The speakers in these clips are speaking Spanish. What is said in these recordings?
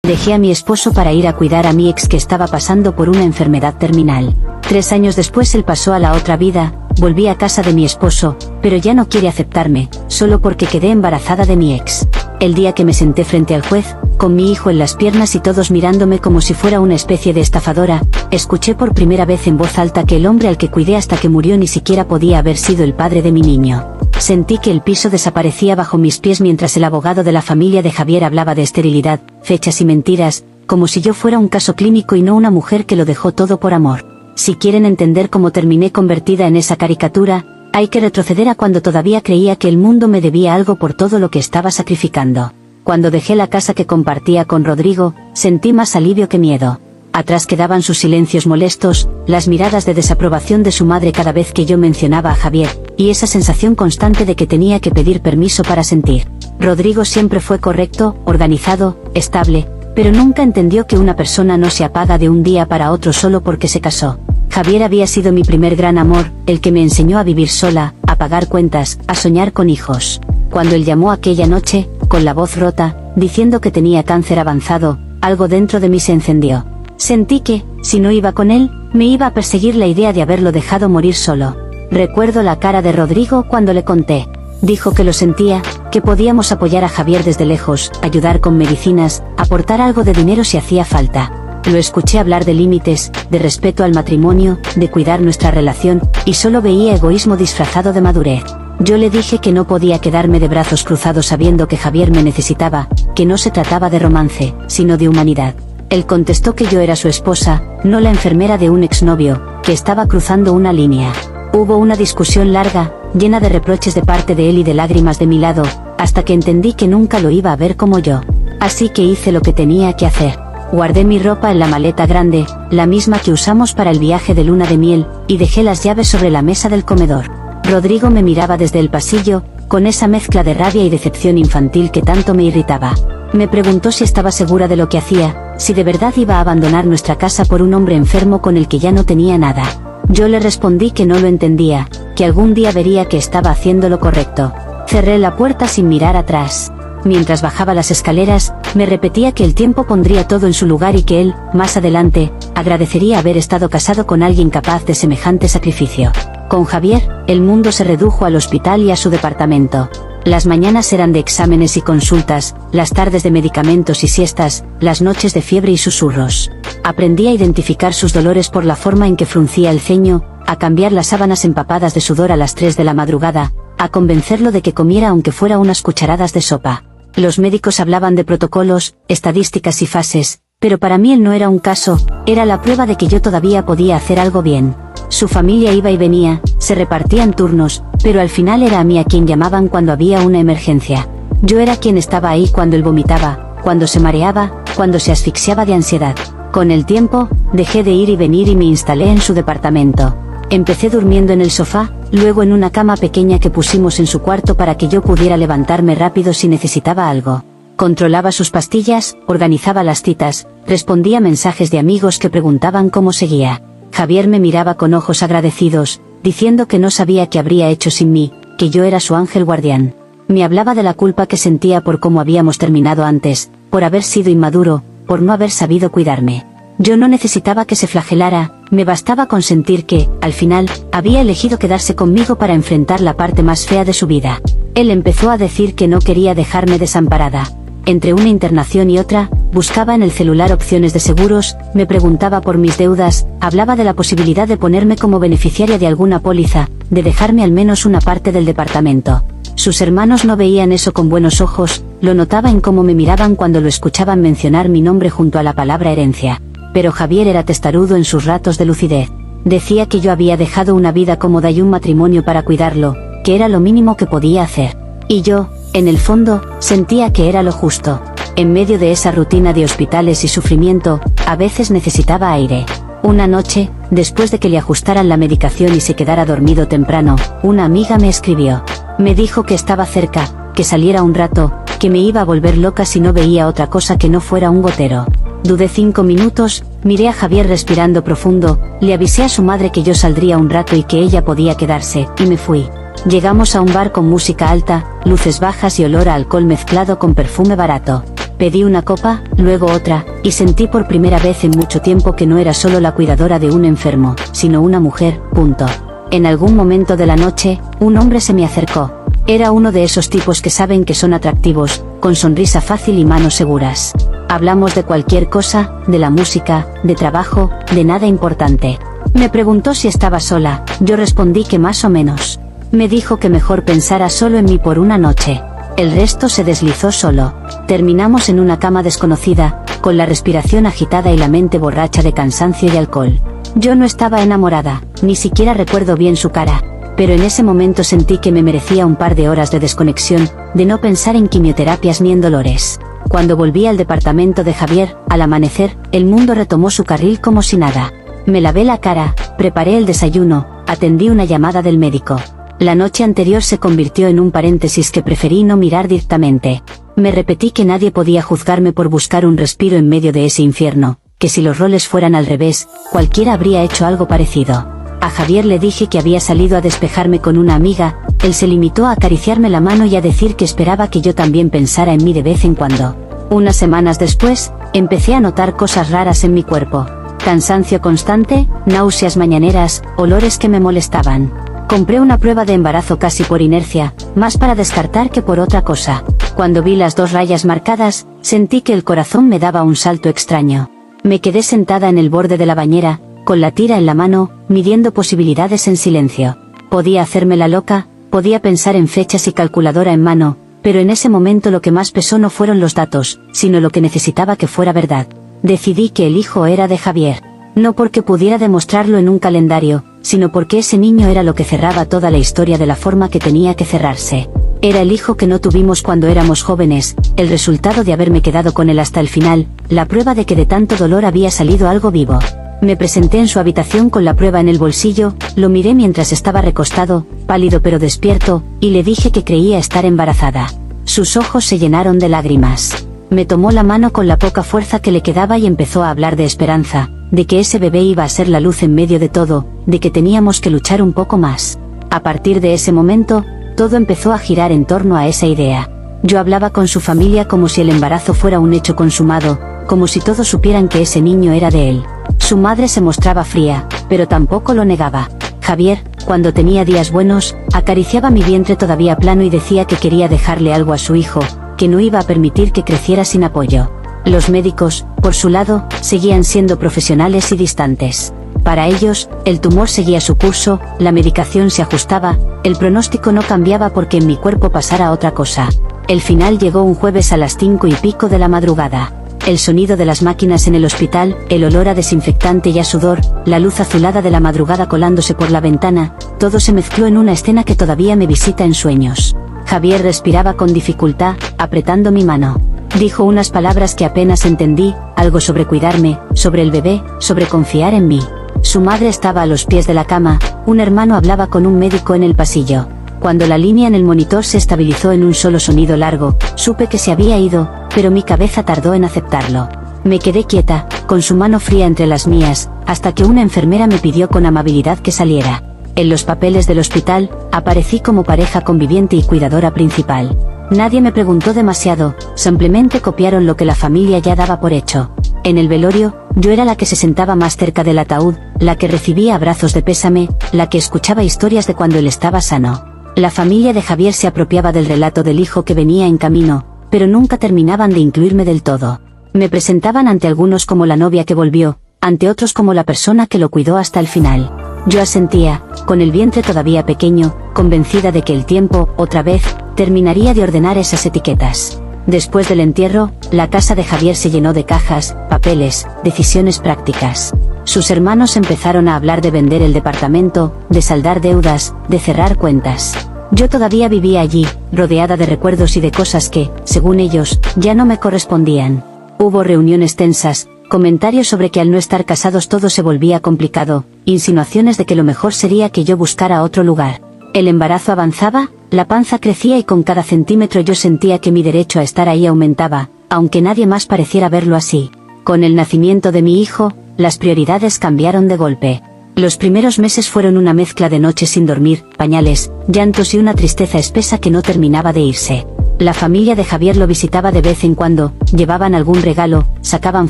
Dejé a mi esposo para ir a cuidar a mi ex que estaba pasando por una enfermedad terminal. 3 años después él pasó a la otra vida, volví a casa de mi esposo, pero ya no quiere aceptarme, solo porque quedé embarazada de mi ex. El día que me senté frente al juez, con mi hijo en las piernas y todos mirándome como si fuera una especie de estafadora, escuché por primera vez en voz alta que el hombre al que cuidé hasta que murió ni siquiera podía haber sido el padre de mi niño. Sentí que el piso desaparecía bajo mis pies mientras el abogado de la familia de Javier hablaba de esterilidad, fechas y mentiras, como si yo fuera un caso clínico y no una mujer que lo dejó todo por amor. Si quieren entender cómo terminé convertida en esa caricatura, hay que retroceder a cuando todavía creía que el mundo me debía algo por todo lo que estaba sacrificando. Cuando dejé la casa que compartía con Rodrigo, sentí más alivio que miedo. Atrás quedaban sus silencios molestos, las miradas de desaprobación de su madre cada vez que yo mencionaba a Javier, y esa sensación constante de que tenía que pedir permiso para sentir. Rodrigo siempre fue correcto, organizado, estable, pero nunca entendió que una persona no se apaga de un día para otro solo porque se casó. Javier había sido mi primer gran amor, el que me enseñó a vivir sola, a pagar cuentas, a soñar con hijos. Cuando él llamó aquella noche, con la voz rota, diciendo que tenía cáncer avanzado, algo dentro de mí se encendió. Sentí que, si no iba con él, me iba a perseguir la idea de haberlo dejado morir solo. Recuerdo la cara de Rodrigo cuando le conté. Dijo que lo sentía, que podíamos apoyar a Javier desde lejos, ayudar con medicinas, aportar algo de dinero si hacía falta. Lo escuché hablar de límites, de respeto al matrimonio, de cuidar nuestra relación, y solo veía egoísmo disfrazado de madurez. Yo le dije que no podía quedarme de brazos cruzados sabiendo que Javier me necesitaba, que no se trataba de romance, sino de humanidad. Él contestó que yo era su esposa, no la enfermera de un exnovio, que estaba cruzando una línea. Hubo una discusión larga, llena de reproches de parte de él y de lágrimas de mi lado, hasta que entendí que nunca lo iba a ver como yo. Así que hice lo que tenía que hacer. Guardé mi ropa en la maleta grande, la misma que usamos para el viaje de luna de miel, y dejé las llaves sobre la mesa del comedor. Rodrigo me miraba desde el pasillo, con esa mezcla de rabia y decepción infantil que tanto me irritaba. Me preguntó si estaba segura de lo que hacía, si de verdad iba a abandonar nuestra casa por un hombre enfermo con el que ya no tenía nada. Yo le respondí que no lo entendía, que algún día vería que estaba haciendo lo correcto. Cerré la puerta sin mirar atrás. Mientras bajaba las escaleras, me repetía que el tiempo pondría todo en su lugar y que él, más adelante, agradecería haber estado casado con alguien capaz de semejante sacrificio. Con Javier, el mundo se redujo al hospital y a su departamento. Las mañanas eran de exámenes y consultas, las tardes de medicamentos y siestas, las noches de fiebre y susurros. Aprendí a identificar sus dolores por la forma en que fruncía el ceño, a cambiar las sábanas empapadas de sudor a las 3 de la madrugada, a convencerlo de que comiera aunque fuera unas cucharadas de sopa. Los médicos hablaban de protocolos, estadísticas y fases, pero para mí él no era un caso, era la prueba de que yo todavía podía hacer algo bien. Su familia iba y venía, se repartían turnos, pero al final era a mí a quien llamaban cuando había una emergencia. Yo era quien estaba ahí cuando él vomitaba, cuando se mareaba, cuando se asfixiaba de ansiedad. Con el tiempo, dejé de ir y venir y me instalé en su departamento. Empecé durmiendo en el sofá, luego en una cama pequeña que pusimos en su cuarto para que yo pudiera levantarme rápido si necesitaba algo. Controlaba sus pastillas, organizaba las citas, respondía mensajes de amigos que preguntaban cómo seguía. Javier me miraba con ojos agradecidos, diciendo que no sabía qué habría hecho sin mí, que yo era su ángel guardián. Me hablaba de la culpa que sentía por cómo habíamos terminado antes, por haber sido inmaduro, por no haber sabido cuidarme. Yo no necesitaba que se flagelara, me bastaba con sentir que, al final, había elegido quedarse conmigo para enfrentar la parte más fea de su vida. Él empezó a decir que no quería dejarme desamparada. Entre una internación y otra, buscaba en el celular opciones de seguros, me preguntaba por mis deudas, hablaba de la posibilidad de ponerme como beneficiaria de alguna póliza, de dejarme al menos una parte del departamento. Sus hermanos no veían eso con buenos ojos, lo notaba en cómo me miraban cuando lo escuchaban mencionar mi nombre junto a la palabra herencia. Pero Javier era testarudo en sus ratos de lucidez. Decía que yo había dejado una vida cómoda y un matrimonio para cuidarlo, que era lo mínimo que podía hacer. Y yo, en el fondo, sentía que era lo justo. En medio de esa rutina de hospitales y sufrimiento, a veces necesitaba aire. Una noche, después de que le ajustaran la medicación y se quedara dormido temprano, una amiga me escribió. Me dijo que estaba cerca, que saliera un rato, que me iba a volver loca si no veía otra cosa que no fuera un gotero. Dudé 5 minutos, miré a Javier respirando profundo, le avisé a su madre que yo saldría un rato y que ella podía quedarse, y me fui. Llegamos a un bar con música alta, luces bajas y olor a alcohol mezclado con perfume barato. Pedí una copa, luego otra, y sentí por primera vez en mucho tiempo que no era solo la cuidadora de un enfermo, sino una mujer, punto. En algún momento de la noche, un hombre se me acercó. Era uno de esos tipos que saben que son atractivos, con sonrisa fácil y manos seguras. Hablamos de cualquier cosa, de la música, de trabajo, de nada importante. Me preguntó si estaba sola, yo respondí que más o menos. Me dijo que mejor pensara solo en mí por una noche. El resto se deslizó solo. Terminamos en una cama desconocida, con la respiración agitada y la mente borracha de cansancio y alcohol. Yo no estaba enamorada, ni siquiera recuerdo bien su cara, pero en ese momento sentí que me merecía un par de horas de desconexión, de no pensar en quimioterapias ni en dolores. Cuando volví al departamento de Javier, al amanecer, el mundo retomó su carril como si nada. Me lavé la cara, preparé el desayuno, atendí una llamada del médico. La noche anterior se convirtió en un paréntesis que preferí no mirar directamente. Me repetí que nadie podía juzgarme por buscar un respiro en medio de ese infierno, que si los roles fueran al revés, cualquiera habría hecho algo parecido. A Javier le dije que había salido a despejarme con una amiga, él se limitó a acariciarme la mano y a decir que esperaba que yo también pensara en mí de vez en cuando. Unas semanas después, empecé a notar cosas raras en mi cuerpo. Cansancio constante, náuseas mañaneras, olores que me molestaban. Compré una prueba de embarazo casi por inercia, más para descartar que por otra cosa. Cuando vi las 2 rayas marcadas, sentí que el corazón me daba un salto extraño. Me quedé sentada en el borde de la bañera, con la tira en la mano, midiendo posibilidades en silencio. Podía hacerme la loca, podía pensar en fechas y calculadora en mano, pero en ese momento lo que más pesó no fueron los datos, sino lo que necesitaba que fuera verdad. Decidí que el hijo era de Javier. No porque pudiera demostrarlo en un calendario, sino porque ese niño era lo que cerraba toda la historia de la forma que tenía que cerrarse. Era el hijo que no tuvimos cuando éramos jóvenes, el resultado de haberme quedado con él hasta el final, la prueba de que de tanto dolor había salido algo vivo. Me presenté en su habitación con la prueba en el bolsillo, lo miré mientras estaba recostado, pálido pero despierto, y le dije que creía estar embarazada. Sus ojos se llenaron de lágrimas. Me tomó la mano con la poca fuerza que le quedaba y empezó a hablar de esperanza, de que ese bebé iba a ser la luz en medio de todo, de que teníamos que luchar un poco más. A partir de ese momento, todo empezó a girar en torno a esa idea. Yo hablaba con su familia como si el embarazo fuera un hecho consumado, como si todos supieran que ese niño era de él. Su madre se mostraba fría, pero tampoco lo negaba. Javier, cuando tenía días buenos, acariciaba mi vientre todavía plano y decía que quería dejarle algo a su hijo, que no iba a permitir que creciera sin apoyo. Los médicos, por su lado, seguían siendo profesionales y distantes. Para ellos, el tumor seguía su curso, la medicación se ajustaba, el pronóstico no cambiaba porque en mi cuerpo pasara otra cosa. El final llegó un jueves a las 5 y pico de la madrugada. El sonido de las máquinas en el hospital, el olor a desinfectante y a sudor, la luz azulada de la madrugada colándose por la ventana, todo se mezcló en una escena que todavía me visita en sueños. Javier respiraba con dificultad, apretando mi mano. Dijo unas palabras que apenas entendí, algo sobre cuidarme, sobre el bebé, sobre confiar en mí. Su madre estaba a los pies de la cama, un hermano hablaba con un médico en el pasillo. Cuando la línea en el monitor se estabilizó en un solo sonido largo, supe que se había ido, pero mi cabeza tardó en aceptarlo. Me quedé quieta, con su mano fría entre las mías, hasta que una enfermera me pidió con amabilidad que saliera. En los papeles del hospital, aparecí como pareja conviviente y cuidadora principal. Nadie me preguntó demasiado, simplemente copiaron lo que la familia ya daba por hecho. En el velorio, yo era la que se sentaba más cerca del ataúd, la que recibía abrazos de pésame, la que escuchaba historias de cuando él estaba sano. La familia de Javier se apropiaba del relato del hijo que venía en camino, pero nunca terminaban de incluirme del todo. Me presentaban ante algunos como la novia que volvió, ante otros como la persona que lo cuidó hasta el final. Yo asentía, con el vientre todavía pequeño, convencida de que el tiempo, otra vez, terminaría de ordenar esas etiquetas. Después del entierro, la casa de Javier se llenó de cajas, papeles, decisiones prácticas. Sus hermanos empezaron a hablar de vender el departamento, de saldar deudas, de cerrar cuentas. Yo todavía vivía allí, rodeada de recuerdos y de cosas que, según ellos, ya no me correspondían. Hubo reuniones tensas, comentarios sobre que al no estar casados todo se volvía complicado, insinuaciones de que lo mejor sería que yo buscara otro lugar. El embarazo avanzaba, la panza crecía y con cada centímetro yo sentía que mi derecho a estar ahí aumentaba, aunque nadie más pareciera verlo así. Con el nacimiento de mi hijo, las prioridades cambiaron de golpe. Los primeros meses fueron una mezcla de noches sin dormir, pañales, llantos y una tristeza espesa que no terminaba de irse. La familia de Javier lo visitaba de vez en cuando, llevaban algún regalo, sacaban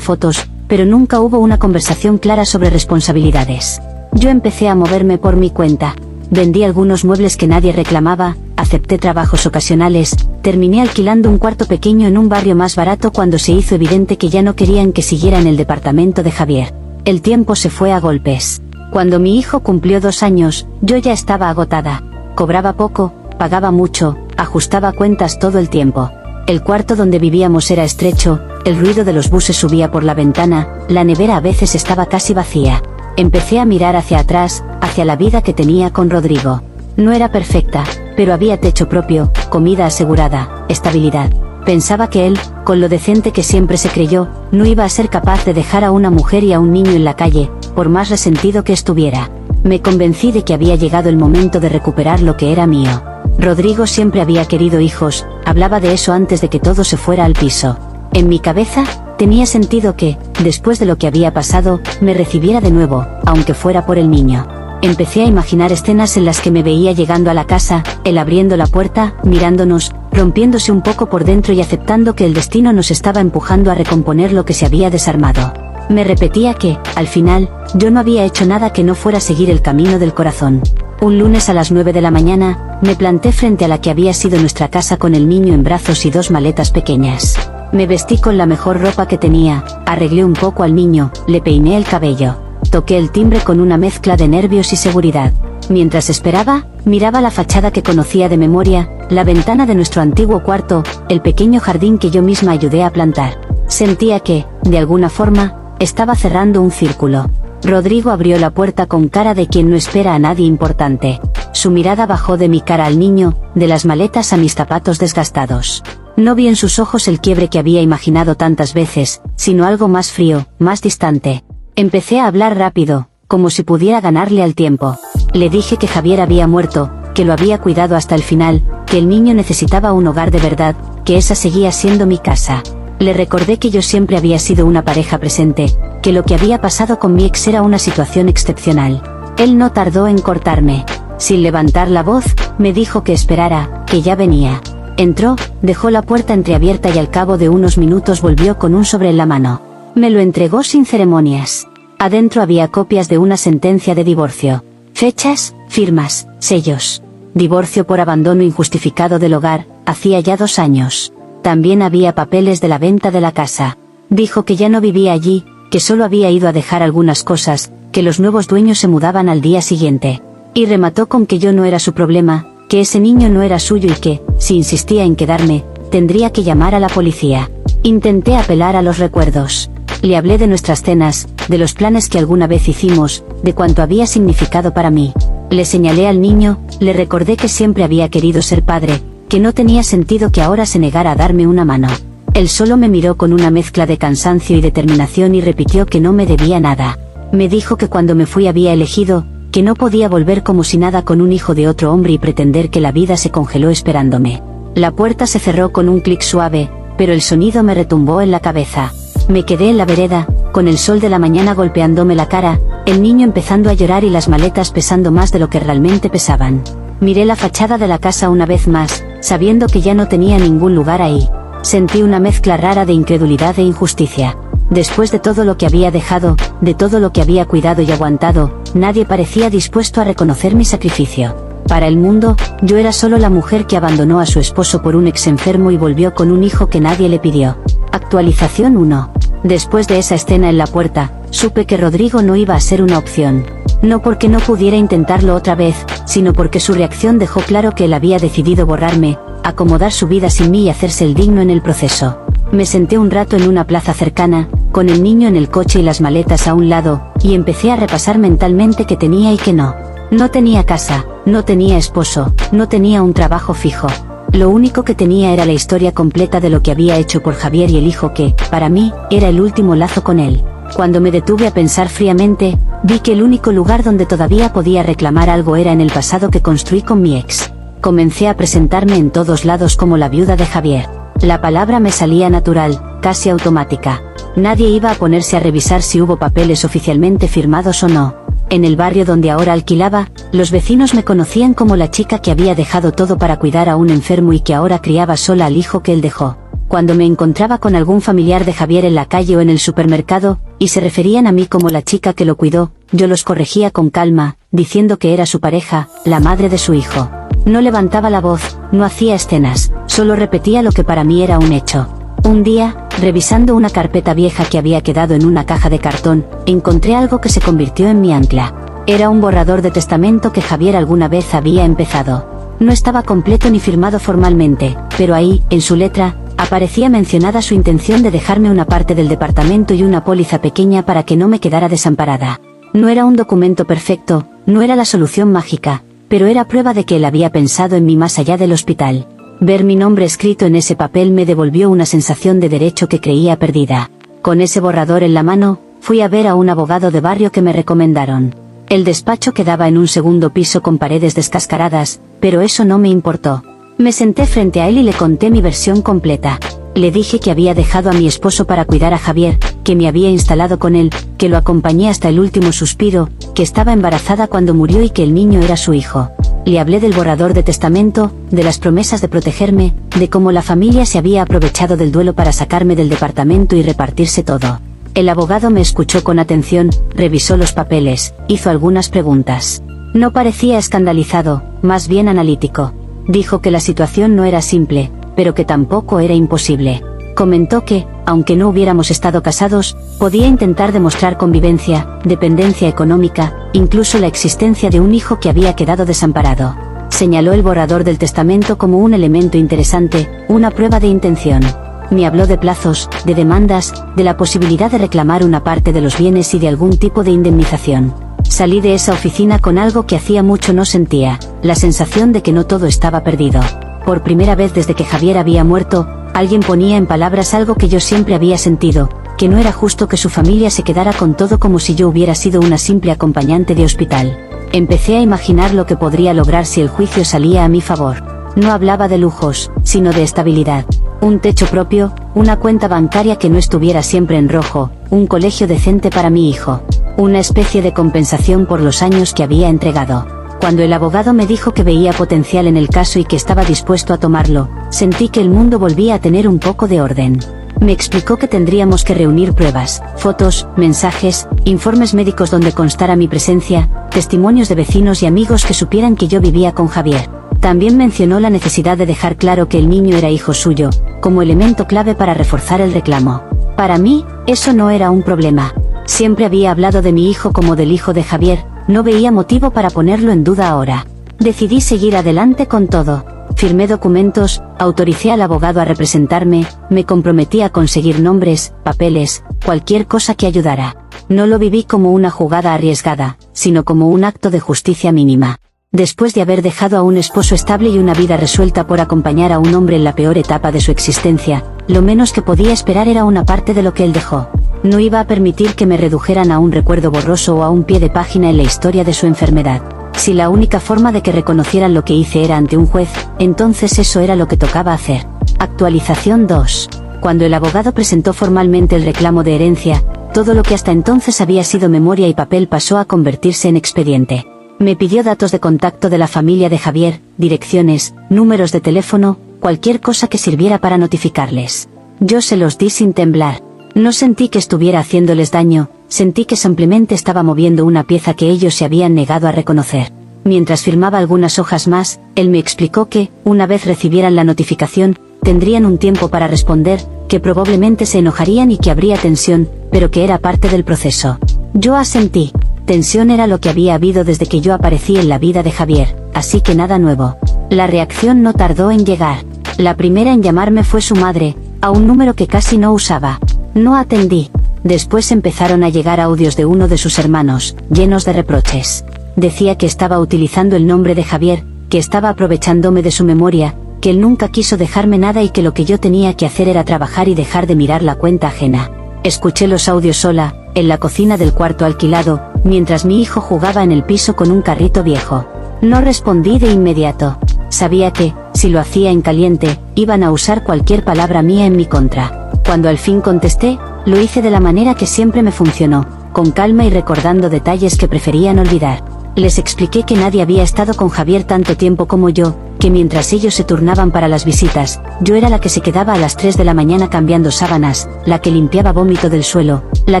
fotos, pero nunca hubo una conversación clara sobre responsabilidades. Yo empecé a moverme por mi cuenta. Vendí algunos muebles que nadie reclamaba, acepté trabajos ocasionales, terminé alquilando un cuarto pequeño en un barrio más barato cuando se hizo evidente que ya no querían que siguiera en el departamento de Javier. El tiempo se fue a golpes. Cuando mi hijo cumplió 2 años, yo ya estaba agotada. Cobraba poco, pagaba mucho, ajustaba cuentas todo el tiempo. El cuarto donde vivíamos era estrecho, el ruido de los buses subía por la ventana, la nevera a veces estaba casi vacía. Empecé a mirar hacia atrás, hacia la vida que tenía con Rodrigo. No era perfecta, pero había techo propio, comida asegurada, estabilidad. Pensaba que él, con lo decente que siempre se creyó, no iba a ser capaz de dejar a una mujer y a un niño en la calle, por más resentido que estuviera. Me convencí de que había llegado el momento de recuperar lo que era mío. Rodrigo siempre había querido hijos, hablaba de eso antes de que todo se fuera al piso. En mi cabeza, tenía sentido que, después de lo que había pasado, me recibiera de nuevo, aunque fuera por el niño. Empecé a imaginar escenas en las que me veía llegando a la casa, él abriendo la puerta, mirándonos, rompiéndose un poco por dentro y aceptando que el destino nos estaba empujando a recomponer lo que se había desarmado. Me repetía que, al final, yo no había hecho nada que no fuera seguir el camino del corazón. Un lunes a las 9 de la mañana, me planté frente a la que había sido nuestra casa con el niño en brazos y 2 maletas pequeñas. Me vestí con la mejor ropa que tenía, arreglé un poco al niño, le peiné el cabello. Toqué el timbre con una mezcla de nervios y seguridad. Mientras esperaba, miraba la fachada que conocía de memoria, la ventana de nuestro antiguo cuarto, el pequeño jardín que yo misma ayudé a plantar. Sentía que, de alguna forma, estaba cerrando un círculo. Rodrigo abrió la puerta con cara de quien no espera a nadie importante. Su mirada bajó de mi cara al niño, de las maletas a mis zapatos desgastados. No vi en sus ojos el quiebre que había imaginado tantas veces, sino algo más frío, más distante. Empecé a hablar rápido, como si pudiera ganarle al tiempo. Le dije que Javier había muerto, que lo había cuidado hasta el final, que el niño necesitaba un hogar de verdad, que esa seguía siendo mi casa. Le recordé que yo siempre había sido una pareja presente, que lo que había pasado con mi ex era una situación excepcional. Él no tardó en cortarme. Sin levantar la voz, me dijo que esperara, que ya venía. Entró, dejó la puerta entreabierta y al cabo de unos minutos volvió con un sobre en la mano. Me lo entregó sin ceremonias. Adentro había copias de una sentencia de divorcio. Fechas, firmas, sellos. Divorcio por abandono injustificado del hogar, hacía ya 2 años. También había papeles de la venta de la casa. Dijo que ya no vivía allí, que solo había ido a dejar algunas cosas, que los nuevos dueños se mudaban al día siguiente. Y remató con que yo no era su problema, que ese niño no era suyo y que, si insistía en quedarme, tendría que llamar a la policía. Intenté apelar a los recuerdos. Le hablé de nuestras cenas, de los planes que alguna vez hicimos, de cuánto había significado para mí. Le señalé al niño, le recordé que siempre había querido ser padre, que no tenía sentido que ahora se negara a darme una mano. Él solo me miró con una mezcla de cansancio y determinación y repitió que no me debía nada. Me dijo que cuando me fui había elegido, que no podía volver como si nada con un hijo de otro hombre y pretender que la vida se congeló esperándome. La puerta se cerró con un clic suave, pero el sonido me retumbó en la cabeza. Me quedé en la vereda, con el sol de la mañana golpeándome la cara, el niño empezando a llorar y las maletas pesando más de lo que realmente pesaban. Miré la fachada de la casa una vez más, sabiendo que ya no tenía ningún lugar ahí. Sentí una mezcla rara de incredulidad e injusticia. Después de todo lo que había dejado, de todo lo que había cuidado y aguantado, nadie parecía dispuesto a reconocer mi sacrificio. Para el mundo, yo era solo la mujer que abandonó a su esposo por un ex enfermo y volvió con un hijo que nadie le pidió. Actualización 1. Después de esa escena en la puerta, supe que Rodrigo no iba a ser una opción. No porque no pudiera intentarlo otra vez, sino porque su reacción dejó claro que él había decidido borrarme, acomodar su vida sin mí y hacerse el digno en el proceso. Me senté un rato en una plaza cercana, con el niño en el coche y las maletas a un lado, y empecé a repasar mentalmente qué tenía y qué no. No tenía casa, no tenía esposo, no tenía un trabajo fijo. Lo único que tenía era la historia completa de lo que había hecho por Javier y el hijo que, para mí, era el último lazo con él. Cuando me detuve a pensar fríamente, vi que el único lugar donde todavía podía reclamar algo era en el pasado que construí con mi ex. Comencé a presentarme en todos lados como la viuda de Javier. La palabra me salía natural, casi automática. Nadie iba a ponerse a revisar si hubo papeles oficialmente firmados o no. En el barrio donde ahora alquilaba, los vecinos me conocían como la chica que había dejado todo para cuidar a un enfermo y que ahora criaba sola al hijo que él dejó. Cuando me encontraba con algún familiar de Javier en la calle o en el supermercado, y se referían a mí como la chica que lo cuidó, yo los corregía con calma, diciendo que era su pareja, la madre de su hijo. No levantaba la voz, no hacía escenas, solo repetía lo que para mí era un hecho. Un día, revisando una carpeta vieja que había quedado en una caja de cartón, encontré algo que se convirtió en mi ancla. Era un borrador de testamento que Javier alguna vez había empezado. No estaba completo ni firmado formalmente, pero ahí, en su letra, aparecía mencionada su intención de dejarme una parte del departamento y una póliza pequeña para que no me quedara desamparada. No era un documento perfecto, no era la solución mágica, pero era prueba de que él había pensado en mí más allá del hospital. Ver mi nombre escrito en ese papel me devolvió una sensación de derecho que creía perdida. Con ese borrador en la mano, fui a ver a un abogado de barrio que me recomendaron. El despacho quedaba en un segundo piso con paredes descascaradas, pero eso no me importó. Me senté frente a él y le conté mi versión completa. Le dije que había dejado a mi esposo para cuidar a Javier, que me había instalado con él, que lo acompañé hasta el último suspiro, que estaba embarazada cuando murió y que el niño era su hijo. Le hablé del borrador de testamento, de las promesas de protegerme, de cómo la familia se había aprovechado del duelo para sacarme del departamento y repartirse todo. El abogado me escuchó con atención, revisó los papeles, hizo algunas preguntas. No parecía escandalizado, más bien analítico. Dijo que la situación no era simple, pero que tampoco era imposible. Comentó que, aunque no hubiéramos estado casados, podía intentar demostrar convivencia, dependencia económica, incluso la existencia de un hijo que había quedado desamparado. Señaló el borrador del testamento como un elemento interesante, una prueba de intención. Me habló de plazos, de demandas, de la posibilidad de reclamar una parte de los bienes y de algún tipo de indemnización. Salí de esa oficina con algo que hacía mucho no sentía, la sensación de que no todo estaba perdido. Por primera vez desde que Javier había muerto, alguien ponía en palabras algo que yo siempre había sentido, que no era justo que su familia se quedara con todo como si yo hubiera sido una simple acompañante de hospital. Empecé a imaginar lo que podría lograr si el juicio salía a mi favor. No hablaba de lujos, sino de estabilidad. Un techo propio, una cuenta bancaria que no estuviera siempre en rojo, un colegio decente para mi hijo. Una especie de compensación por los años que había entregado. Cuando el abogado me dijo que veía potencial en el caso y que estaba dispuesto a tomarlo, sentí que el mundo volvía a tener un poco de orden. Me explicó que tendríamos que reunir pruebas, fotos, mensajes, informes médicos donde constara mi presencia, testimonios de vecinos y amigos que supieran que yo vivía con Javier. También mencionó la necesidad de dejar claro que el niño era hijo suyo, como elemento clave para reforzar el reclamo. Para mí, eso no era un problema. Siempre había hablado de mi hijo como del hijo de Javier, no veía motivo para ponerlo en duda ahora. Decidí seguir adelante con todo. Firmé documentos, autoricé al abogado a representarme, me comprometí a conseguir nombres, papeles, cualquier cosa que ayudara. No lo viví como una jugada arriesgada, sino como un acto de justicia mínima. Después de haber dejado a un esposo estable y una vida resuelta por acompañar a un hombre en la peor etapa de su existencia, lo menos que podía esperar era una parte de lo que él dejó. No iba a permitir que me redujeran a un recuerdo borroso o a un pie de página en la historia de su enfermedad. Si la única forma de que reconocieran lo que hice era ante un juez, entonces eso era lo que tocaba hacer. Actualización 2. Cuando el abogado presentó formalmente el reclamo de herencia, todo lo que hasta entonces había sido memoria y papel pasó a convertirse en expediente. Me pidió datos de contacto de la familia de Javier, direcciones, números de teléfono, cualquier cosa que sirviera para notificarles. Yo se los di sin temblar. No sentí que estuviera haciéndoles daño, sentí que simplemente estaba moviendo una pieza que ellos se habían negado a reconocer. Mientras firmaba algunas hojas más, él me explicó que, una vez recibieran la notificación, tendrían un tiempo para responder, que probablemente se enojarían y que habría tensión, pero que era parte del proceso. Yo asentí. Tensión era lo que había habido desde que yo aparecí en la vida de Javier, así que nada nuevo. La reacción no tardó en llegar. La primera en llamarme fue su madre, a un número que casi no usaba. No atendí. Después empezaron a llegar audios de uno de sus hermanos, llenos de reproches. Decía que estaba utilizando el nombre de Javier, que estaba aprovechándome de su memoria, que él nunca quiso dejarme nada y que lo que yo tenía que hacer era trabajar y dejar de mirar la cuenta ajena. Escuché los audios sola, en la cocina del cuarto alquilado, mientras mi hijo jugaba en el piso con un carrito viejo. No respondí de inmediato. Sabía que, si lo hacía en caliente, iban a usar cualquier palabra mía en mi contra. Cuando al fin contesté, lo hice de la manera que siempre me funcionó, con calma y recordando detalles que preferían olvidar. Les expliqué que nadie había estado con Javier tanto tiempo como yo, que mientras ellos se turnaban para las visitas, yo era la que se quedaba a las 3 de la mañana cambiando sábanas, la que limpiaba vómito del suelo, la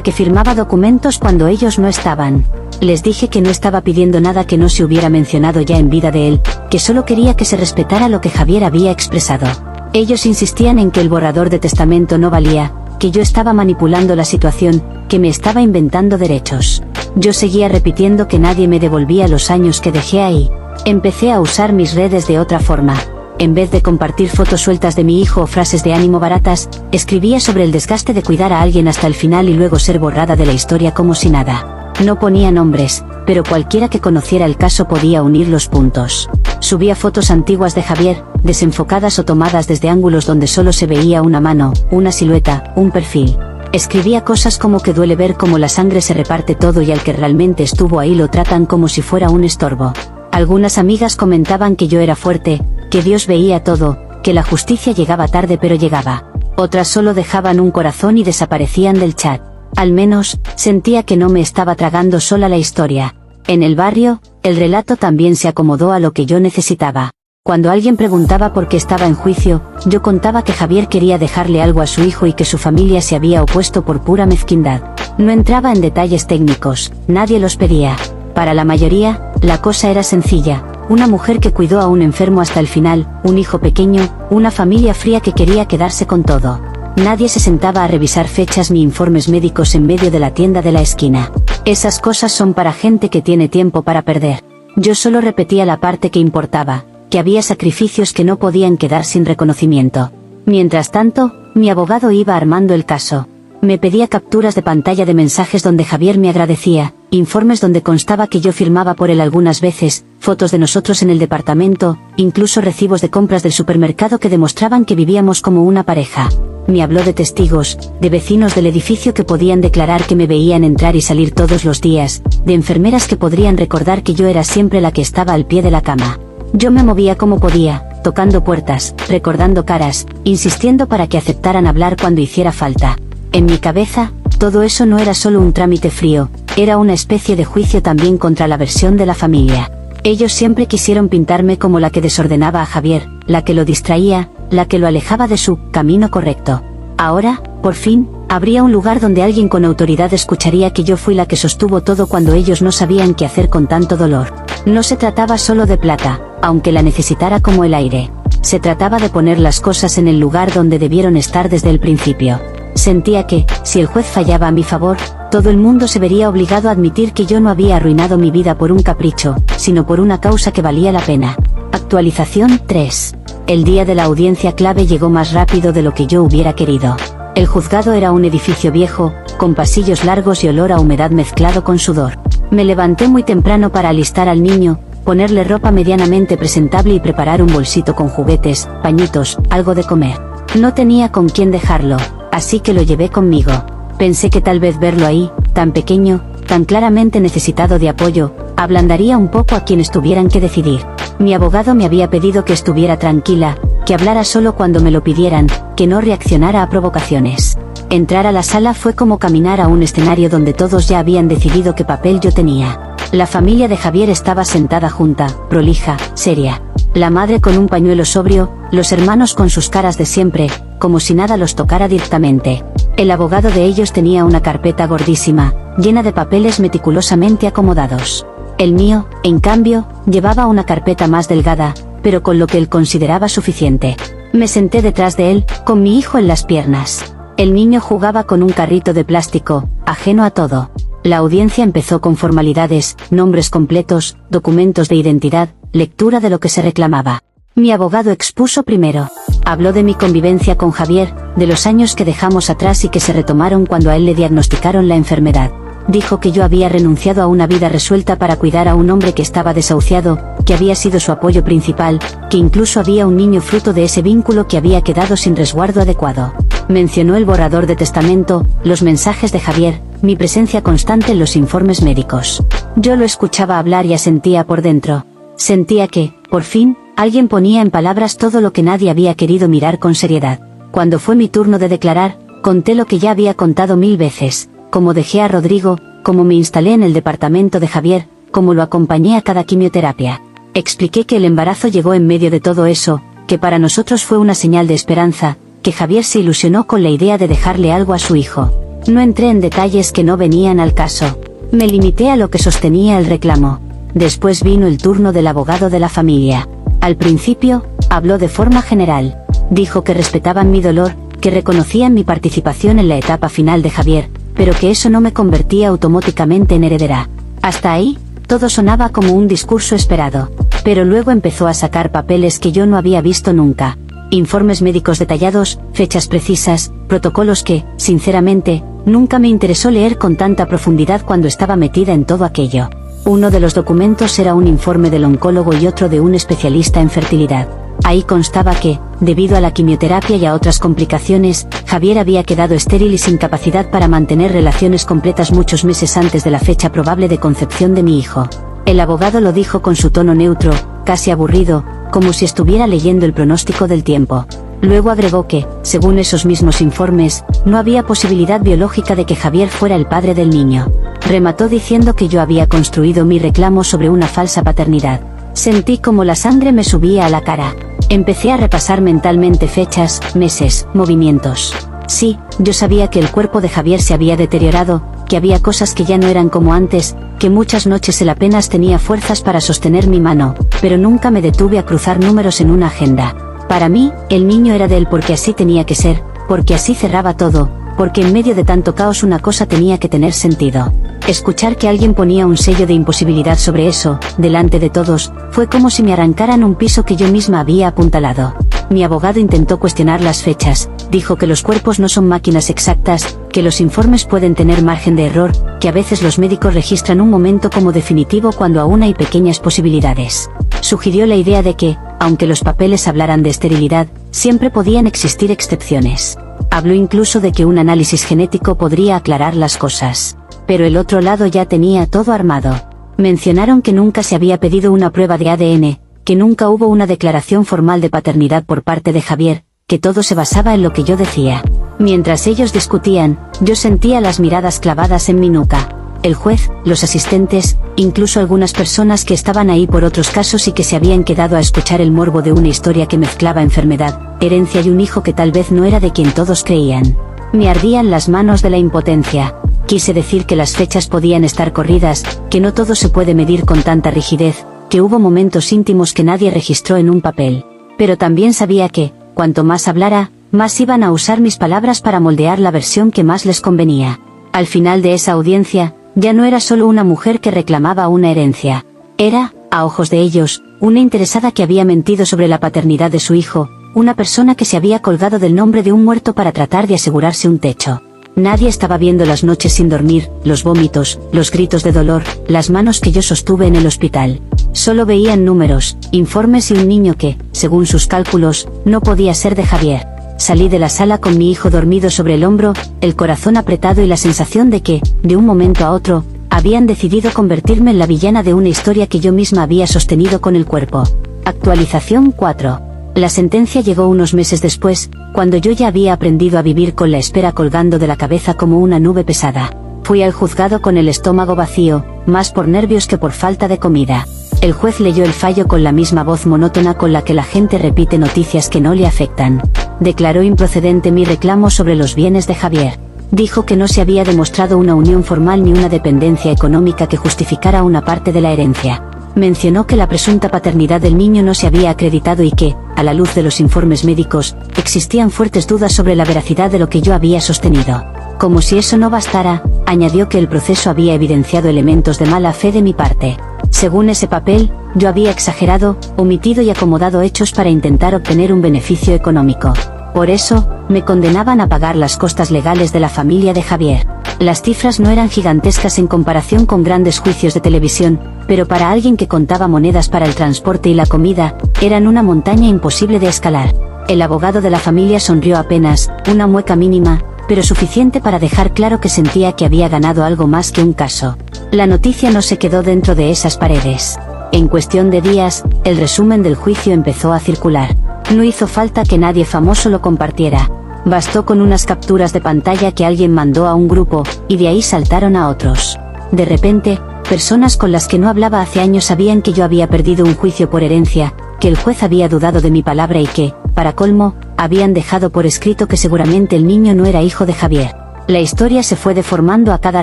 que firmaba documentos cuando ellos no estaban. Les dije que no estaba pidiendo nada que no se hubiera mencionado ya en vida de él, que solo quería que se respetara lo que Javier había expresado. Ellos insistían en que el borrador de testamento no valía, que yo estaba manipulando la situación, que me estaba inventando derechos. Yo seguía repitiendo que nadie me devolvía los años que dejé ahí. Empecé a usar mis redes de otra forma. En vez de compartir fotos sueltas de mi hijo o frases de ánimo baratas, escribía sobre el desgaste de cuidar a alguien hasta el final y luego ser borrada de la historia como si nada. No ponía nombres, pero cualquiera que conociera el caso podía unir los puntos. Subía fotos antiguas de Javier, desenfocadas o tomadas desde ángulos donde solo se veía una mano, una silueta, un perfil. Escribía cosas como que duele ver cómo la sangre se reparte todo y al que realmente estuvo ahí lo tratan como si fuera un estorbo. Algunas amigas comentaban que yo era fuerte, que Dios veía todo, que la justicia llegaba tarde pero llegaba. Otras solo dejaban un corazón y desaparecían del chat. Al menos, sentía que no me estaba tragando sola la historia. En el barrio, el relato también se acomodó a lo que yo necesitaba. Cuando alguien preguntaba por qué estaba en juicio, yo contaba que Javier quería dejarle algo a su hijo y que su familia se había opuesto por pura mezquindad. No entraba en detalles técnicos, nadie los pedía. Para la mayoría, la cosa era sencilla: una mujer que cuidó a un enfermo hasta el final, un hijo pequeño, una familia fría que quería quedarse con todo. Nadie se sentaba a revisar fechas ni informes médicos en medio de la tienda de la esquina. Esas cosas son para gente que tiene tiempo para perder. Yo solo repetía la parte que importaba, que había sacrificios que no podían quedar sin reconocimiento. Mientras tanto, mi abogado iba armando el caso. Me pedía capturas de pantalla de mensajes donde Javier me agradecía, informes donde constaba que yo firmaba por él algunas veces, fotos de nosotros en el departamento, incluso recibos de compras del supermercado que demostraban que vivíamos como una pareja. Me habló de testigos, de vecinos del edificio que podían declarar que me veían entrar y salir todos los días, de enfermeras que podrían recordar que yo era siempre la que estaba al pie de la cama. Yo me movía como podía, tocando puertas, recordando caras, insistiendo para que aceptaran hablar cuando hiciera falta. En mi cabeza, todo eso no era solo un trámite frío, era una especie de juicio también contra la versión de la familia. Ellos siempre quisieron pintarme como la que desordenaba a Javier, la que lo distraía, la que lo alejaba de su camino correcto. Ahora, por fin, habría un lugar donde alguien con autoridad escucharía que yo fui la que sostuvo todo cuando ellos no sabían qué hacer con tanto dolor. No se trataba solo de plata, aunque la necesitara como el aire. Se trataba de poner las cosas en el lugar donde debieron estar desde el principio. Sentía que, si el juez fallaba a mi favor, todo el mundo se vería obligado a admitir que yo no había arruinado mi vida por un capricho, sino por una causa que valía la pena. Actualización 3. El día de la audiencia clave llegó más rápido de lo que yo hubiera querido. El juzgado era un edificio viejo, con pasillos largos y olor a humedad mezclado con sudor. Me levanté muy temprano para alistar al niño, ponerle ropa medianamente presentable y preparar un bolsito con juguetes, pañitos, algo de comer. No tenía con quién dejarlo, así que lo llevé conmigo. Pensé que tal vez verlo ahí, tan pequeño, tan claramente necesitado de apoyo, ablandaría un poco a quienes tuvieran que decidir. Mi abogado me había pedido que estuviera tranquila, que hablara solo cuando me lo pidieran, que no reaccionara a provocaciones. Entrar a la sala fue como caminar a un escenario donde todos ya habían decidido qué papel yo tenía. La familia de Javier estaba sentada junta, prolija, seria. La madre con un pañuelo sobrio, los hermanos con sus caras de siempre, como si nada los tocara directamente. El abogado de ellos tenía una carpeta gordísima, llena de papeles meticulosamente acomodados. El mío, en cambio, llevaba una carpeta más delgada, pero con lo que él consideraba suficiente. Me senté detrás de él, con mi hijo en las piernas. El niño jugaba con un carrito de plástico, ajeno a todo. La audiencia empezó con formalidades, nombres completos, documentos de identidad, lectura de lo que se reclamaba. Mi abogado expuso primero. Habló de mi convivencia con Javier, de los años que dejamos atrás y que se retomaron cuando a él le diagnosticaron la enfermedad. Dijo que yo había renunciado a una vida resuelta para cuidar a un hombre que estaba desahuciado, que había sido su apoyo principal, que incluso había un niño fruto de ese vínculo que había quedado sin resguardo adecuado. Mencionó el borrador de testamento, los mensajes de Javier, mi presencia constante en los informes médicos. Yo lo escuchaba hablar y asentía por dentro. Sentía que, por fin, alguien ponía en palabras todo lo que nadie había querido mirar con seriedad. Cuando fue mi turno de declarar, conté lo que ya había contado 1000 veces. Cómo dejé a Rodrigo, cómo me instalé en el departamento de Javier, cómo lo acompañé a cada quimioterapia. Expliqué que el embarazo llegó en medio de todo eso, que para nosotros fue una señal de esperanza, que Javier se ilusionó con la idea de dejarle algo a su hijo. No entré en detalles que no venían al caso. Me limité a lo que sostenía el reclamo. Después vino el turno del abogado de la familia. Al principio, habló de forma general. Dijo que respetaban mi dolor, que reconocían mi participación en la etapa final de Javier, pero que eso no me convertía automáticamente en heredera. Hasta ahí, todo sonaba como un discurso esperado. Pero luego empezó a sacar papeles que yo no había visto nunca. Informes médicos detallados, fechas precisas, protocolos que, sinceramente, nunca me interesó leer con tanta profundidad cuando estaba metida en todo aquello. Uno de los documentos era un informe del oncólogo y otro de un especialista en fertilidad. Ahí constaba que, debido a la quimioterapia y a otras complicaciones, Javier había quedado estéril y sin capacidad para mantener relaciones completas muchos meses antes de la fecha probable de concepción de mi hijo. El abogado lo dijo con su tono neutro, casi aburrido, como si estuviera leyendo el pronóstico del tiempo. Luego agregó que, según esos mismos informes, no había posibilidad biológica de que Javier fuera el padre del niño. Remató diciendo que yo había construido mi reclamo sobre una falsa paternidad. Sentí como la sangre me subía a la cara. Empecé a repasar mentalmente fechas, meses, movimientos. Sí, yo sabía que el cuerpo de Javier se había deteriorado, que había cosas que ya no eran como antes, que muchas noches él apenas tenía fuerzas para sostener mi mano, pero nunca me detuve a cruzar números en una agenda. Para mí, el niño era de él porque así tenía que ser, porque así cerraba todo, porque en medio de tanto caos una cosa tenía que tener sentido. Escuchar que alguien ponía un sello de imposibilidad sobre eso, delante de todos, fue como si me arrancaran un piso que yo misma había apuntalado. Mi abogado intentó cuestionar las fechas, dijo que los cuerpos no son máquinas exactas, que los informes pueden tener margen de error, que a veces los médicos registran un momento como definitivo cuando aún hay pequeñas posibilidades. Sugirió la idea de que, aunque los papeles hablaran de esterilidad, siempre podían existir excepciones. Habló incluso de que un análisis genético podría aclarar las cosas. Pero el otro lado ya tenía todo armado. Mencionaron que nunca se había pedido una prueba de ADN, que nunca hubo una declaración formal de paternidad por parte de Javier, que todo se basaba en lo que yo decía. Mientras ellos discutían, yo sentía las miradas clavadas en mi nuca. El juez, los asistentes, incluso algunas personas que estaban ahí por otros casos y que se habían quedado a escuchar el morbo de una historia que mezclaba enfermedad, herencia y un hijo que tal vez no era de quien todos creían. Me ardían las manos de la impotencia. Quise decir que las fechas podían estar corridas, que no todo se puede medir con tanta rigidez, que hubo momentos íntimos que nadie registró en un papel. Pero también sabía que, cuanto más hablara, más iban a usar mis palabras para moldear la versión que más les convenía. Al final de esa audiencia, ya no era solo una mujer que reclamaba una herencia. Era, a ojos de ellos, una interesada que había mentido sobre la paternidad de su hijo, una persona que se había colgado del nombre de un muerto para tratar de asegurarse un techo. Nadie estaba viendo las noches sin dormir, los vómitos, los gritos de dolor, las manos que yo sostuve en el hospital. Solo veían números, informes y un niño que, según sus cálculos, no podía ser de Javier. Salí de la sala con mi hijo dormido sobre el hombro, el corazón apretado y la sensación de que, de un momento a otro, habían decidido convertirme en la villana de una historia que yo misma había sostenido con el cuerpo. Actualización 4. La sentencia llegó unos meses después, cuando yo ya había aprendido a vivir con la espera colgando de la cabeza como una nube pesada. Fui al juzgado con el estómago vacío, más por nervios que por falta de comida. El juez leyó el fallo con la misma voz monótona con la que la gente repite noticias que no le afectan. Declaró improcedente mi reclamo sobre los bienes de Javier. Dijo que no se había demostrado una unión formal ni una dependencia económica que justificara una parte de la herencia. Mencionó que la presunta paternidad del niño no se había acreditado y que, a la luz de los informes médicos, existían fuertes dudas sobre la veracidad de lo que yo había sostenido. Como si eso no bastara, añadió que el proceso había evidenciado elementos de mala fe de mi parte. Según ese papel, yo había exagerado, omitido y acomodado hechos para intentar obtener un beneficio económico. Por eso, me condenaban a pagar las costas legales de la familia de Javier. Las cifras no eran gigantescas en comparación con grandes juicios de televisión, pero para alguien que contaba monedas para el transporte y la comida, eran una montaña imposible de escalar. El abogado de la familia sonrió apenas, una mueca mínima, pero suficiente para dejar claro que sentía que había ganado algo más que un caso. La noticia no se quedó dentro de esas paredes. En cuestión de días, el resumen del juicio empezó a circular. No hizo falta que nadie famoso lo compartiera. Bastó con unas capturas de pantalla que alguien mandó a un grupo, y de ahí saltaron a otros. De repente, personas con las que no hablaba hace años sabían que yo había perdido un juicio por herencia, que el juez había dudado de mi palabra y que, para colmo, habían dejado por escrito que seguramente el niño no era hijo de Javier. La historia se fue deformando a cada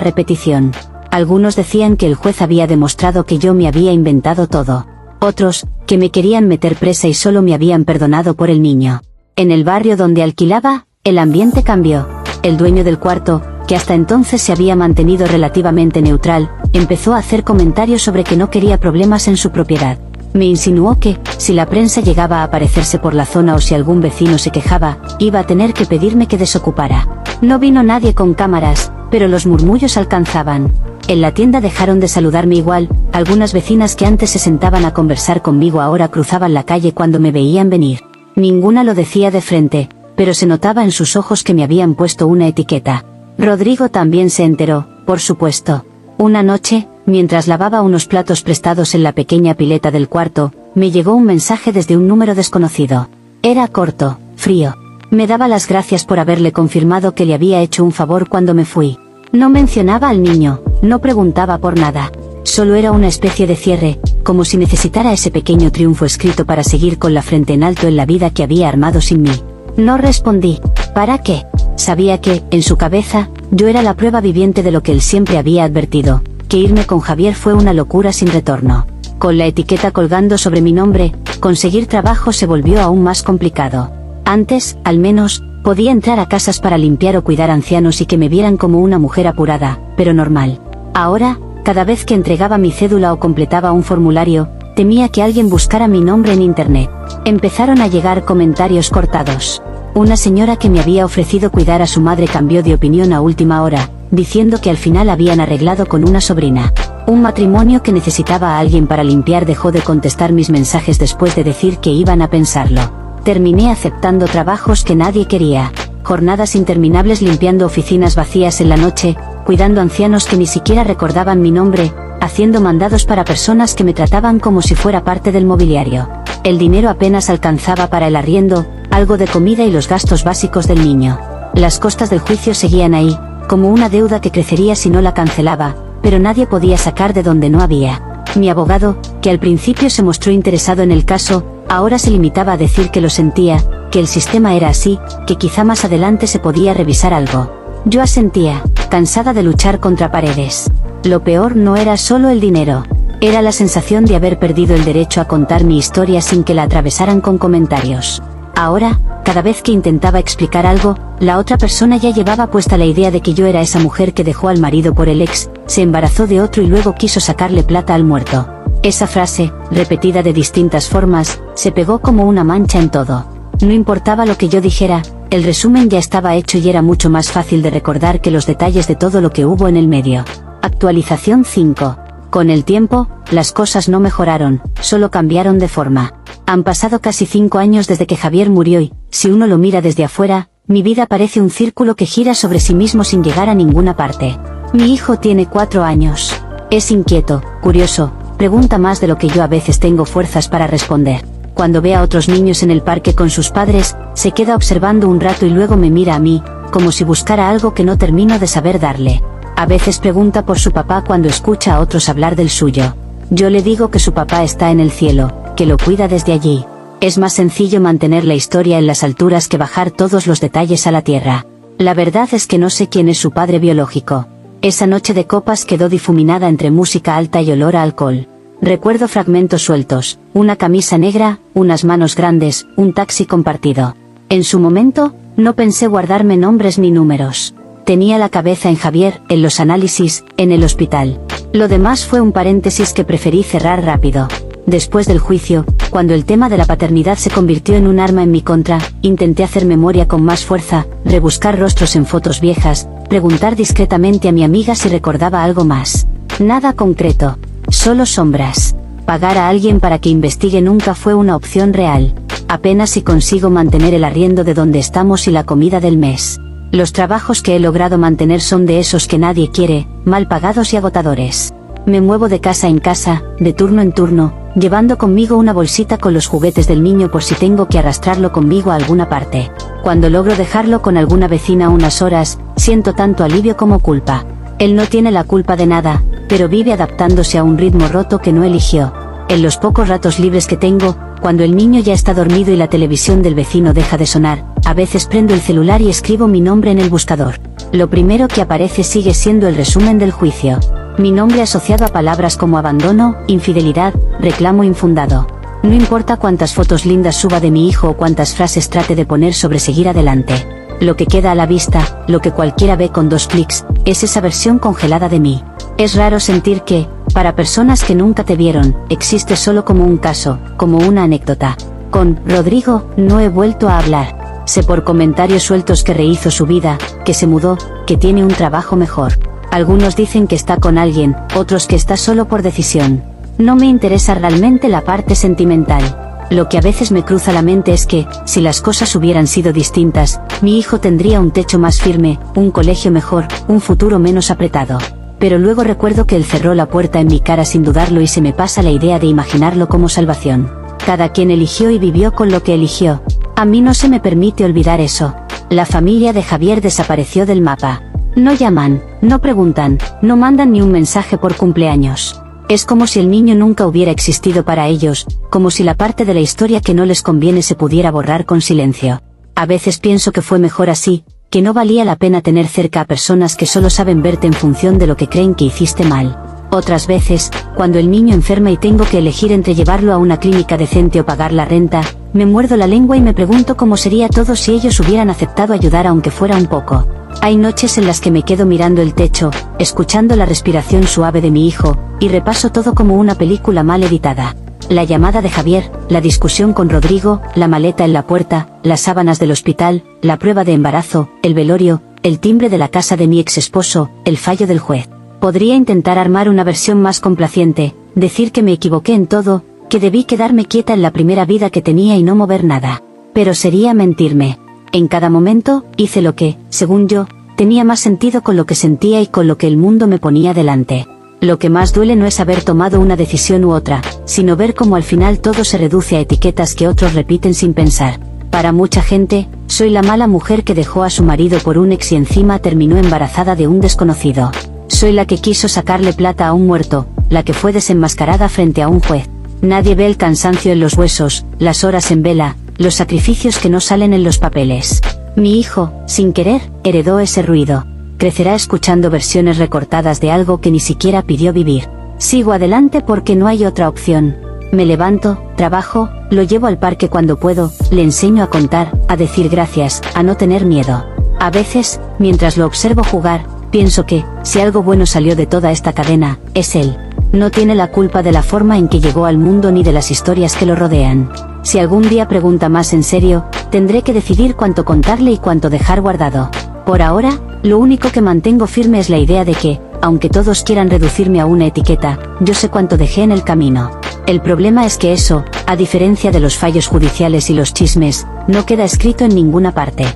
repetición. Algunos decían que el juez había demostrado que yo me había inventado todo. Otros, que me querían meter presa y solo me habían perdonado por el niño. En el barrio donde alquilaba, el ambiente cambió. El dueño del cuarto, que hasta entonces se había mantenido relativamente neutral, empezó a hacer comentarios sobre que no quería problemas en su propiedad. Me insinuó que, si la prensa llegaba a aparecerse por la zona o si algún vecino se quejaba, iba a tener que pedirme que desocupara. No vino nadie con cámaras, pero los murmullos alcanzaban. En la tienda dejaron de saludarme igual, algunas vecinas que antes se sentaban a conversar conmigo ahora cruzaban la calle cuando me veían venir. Ninguna lo decía de frente, pero se notaba en sus ojos que me habían puesto una etiqueta. Rodrigo también se enteró, por supuesto. Una noche, mientras lavaba unos platos prestados en la pequeña pileta del cuarto, me llegó un mensaje desde un número desconocido. Era corto, frío. Me daba las gracias por haberle confirmado que le había hecho un favor cuando me fui. No mencionaba al niño, no preguntaba por nada. Solo era una especie de cierre, como si necesitara ese pequeño triunfo escrito para seguir con la frente en alto en la vida que había armado sin mí. No respondí. ¿Para qué? Sabía que, en su cabeza, yo era la prueba viviente de lo que él siempre había advertido, que irme con Javier fue una locura sin retorno. Con la etiqueta colgando sobre mi nombre, conseguir trabajo se volvió aún más complicado. Antes, al menos, podía entrar a casas para limpiar o cuidar ancianos y que me vieran como una mujer apurada, pero normal. Ahora, cada vez que entregaba mi cédula o completaba un formulario, temía que alguien buscara mi nombre en internet. Empezaron a llegar comentarios cortados. Una señora que me había ofrecido cuidar a su madre cambió de opinión a última hora, diciendo que al final habían arreglado con una sobrina. Un matrimonio que necesitaba a alguien para limpiar dejó de contestar mis mensajes después de decir que iban a pensarlo. Terminé aceptando trabajos que nadie quería, jornadas interminables limpiando oficinas vacías en la noche, cuidando ancianos que ni siquiera recordaban mi nombre, haciendo mandados para personas que me trataban como si fuera parte del mobiliario. El dinero apenas alcanzaba para el arriendo, algo de comida y los gastos básicos del niño. Las costas del juicio seguían ahí, como una deuda que crecería si no la cancelaba, pero nadie podía sacar de donde no había. Mi abogado, que al principio se mostró interesado en el caso, ahora se limitaba a decir que lo sentía, que el sistema era así, que quizá más adelante se podía revisar algo. Yo asentía, cansada de luchar contra paredes. Lo peor no era solo el dinero. Era la sensación de haber perdido el derecho a contar mi historia sin que la atravesaran con comentarios. Ahora, cada vez que intentaba explicar algo, la otra persona ya llevaba puesta la idea de que yo era esa mujer que dejó al marido por el ex, se embarazó de otro y luego quiso sacarle plata al muerto. Esa frase, repetida de distintas formas, se pegó como una mancha en todo. No importaba lo que yo dijera, el resumen ya estaba hecho y era mucho más fácil de recordar que los detalles de todo lo que hubo en el medio. Actualización 5. Con el tiempo, las cosas no mejoraron, solo cambiaron de forma. Han pasado casi 5 años desde que Javier murió y, si uno lo mira desde afuera, mi vida parece un círculo que gira sobre sí mismo sin llegar a ninguna parte. Mi hijo tiene 4 años. Es inquieto, curioso, pregunta más de lo que yo a veces tengo fuerzas para responder. Cuando ve a otros niños en el parque con sus padres, se queda observando un rato y luego me mira a mí, como si buscara algo que no termino de saber darle. A veces pregunta por su papá cuando escucha a otros hablar del suyo. Yo le digo que su papá está en el cielo, que lo cuida desde allí. Es más sencillo mantener la historia en las alturas que bajar todos los detalles a la tierra. La verdad es que no sé quién es su padre biológico. Esa noche de copas quedó difuminada entre música alta y olor a alcohol. Recuerdo fragmentos sueltos, una camisa negra, unas manos grandes, un taxi compartido. En su momento, no pensé guardarme nombres ni números. Tenía la cabeza en Javier, en los análisis, en el hospital. Lo demás fue un paréntesis que preferí cerrar rápido. Después del juicio, cuando el tema de la paternidad se convirtió en un arma en mi contra, intenté hacer memoria con más fuerza, rebuscar rostros en fotos viejas, preguntar discretamente a mi amiga si recordaba algo más. Nada concreto. Solo sombras. Pagar a alguien para que investigue nunca fue una opción real. Apenas si consigo mantener el arriendo de donde estamos y la comida del mes. Los trabajos que he logrado mantener son de esos que nadie quiere, mal pagados y agotadores. Me muevo de casa en casa, de turno en turno, llevando conmigo una bolsita con los juguetes del niño por si tengo que arrastrarlo conmigo a alguna parte. Cuando logro dejarlo con alguna vecina unas horas, siento tanto alivio como culpa. Él no tiene la culpa de nada, pero vive adaptándose a un ritmo roto que no eligió. En los pocos ratos libres que tengo, cuando el niño ya está dormido y la televisión del vecino deja de sonar, a veces prendo el celular y escribo mi nombre en el buscador. Lo primero que aparece sigue siendo el resumen del juicio. Mi nombre asociado a palabras como abandono, infidelidad, reclamo infundado. No importa cuántas fotos lindas suba de mi hijo o cuántas frases trate de poner sobre seguir adelante. Lo que queda a la vista, lo que cualquiera ve con 2 clics, es esa versión congelada de mí. Es raro sentir que, para personas que nunca te vieron, existe solo como un caso, como una anécdota. Con Rodrigo, no he vuelto a hablar. Sé por comentarios sueltos que rehizo su vida, que se mudó, que tiene un trabajo mejor. Algunos dicen que está con alguien, otros que está solo por decisión. No me interesa realmente la parte sentimental. Lo que a veces me cruza la mente es que, si las cosas hubieran sido distintas, mi hijo tendría un techo más firme, un colegio mejor, un futuro menos apretado. Pero luego recuerdo que él cerró la puerta en mi cara sin dudarlo y se me pasa la idea de imaginarlo como salvación. Cada quien eligió y vivió con lo que eligió. A mí no se me permite olvidar eso. La familia de Javier desapareció del mapa. No llaman, no preguntan, no mandan ni un mensaje por cumpleaños. Es como si el niño nunca hubiera existido para ellos, como si la parte de la historia que no les conviene se pudiera borrar con silencio. A veces pienso que fue mejor así, que no valía la pena tener cerca a personas que solo saben verte en función de lo que creen que hiciste mal. Otras veces, cuando el niño enferma y tengo que elegir entre llevarlo a una clínica decente o pagar la renta, me muerdo la lengua y me pregunto cómo sería todo si ellos hubieran aceptado ayudar aunque fuera un poco. Hay noches en las que me quedo mirando el techo, escuchando la respiración suave de mi hijo, y repaso todo como una película mal editada. La llamada de Javier, la discusión con Rodrigo, la maleta en la puerta, las sábanas del hospital, la prueba de embarazo, el velorio, el timbre de la casa de mi ex esposo, el fallo del juez. Podría intentar armar una versión más complaciente, decir que me equivoqué en todo, que debí quedarme quieta en la primera vida que tenía y no mover nada. Pero sería mentirme. En cada momento, hice lo que, según yo, tenía más sentido con lo que sentía y con lo que el mundo me ponía delante. Lo que más duele no es haber tomado una decisión u otra, sino ver cómo al final todo se reduce a etiquetas que otros repiten sin pensar. Para mucha gente, soy la mala mujer que dejó a su marido por un ex y encima terminó embarazada de un desconocido. Soy la que quiso sacarle plata a un muerto, la que fue desenmascarada frente a un juez. Nadie ve el cansancio en los huesos, las horas en vela, los sacrificios que no salen en los papeles. Mi hijo, sin querer, heredó ese ruido. Crecerá escuchando versiones recortadas de algo que ni siquiera pidió vivir. Sigo adelante porque no hay otra opción. Me levanto, trabajo, lo llevo al parque cuando puedo, le enseño a contar, a decir gracias, a no tener miedo. A veces, mientras lo observo jugar, pienso que, si algo bueno salió de toda esta cadena, es él. No tiene la culpa de la forma en que llegó al mundo ni de las historias que lo rodean. Si algún día pregunta más en serio, tendré que decidir cuánto contarle y cuánto dejar guardado. Por ahora, lo único que mantengo firme es la idea de que, aunque todos quieran reducirme a una etiqueta, yo sé cuánto dejé en el camino. El problema es que eso, a diferencia de los fallos judiciales y los chismes, no queda escrito en ninguna parte.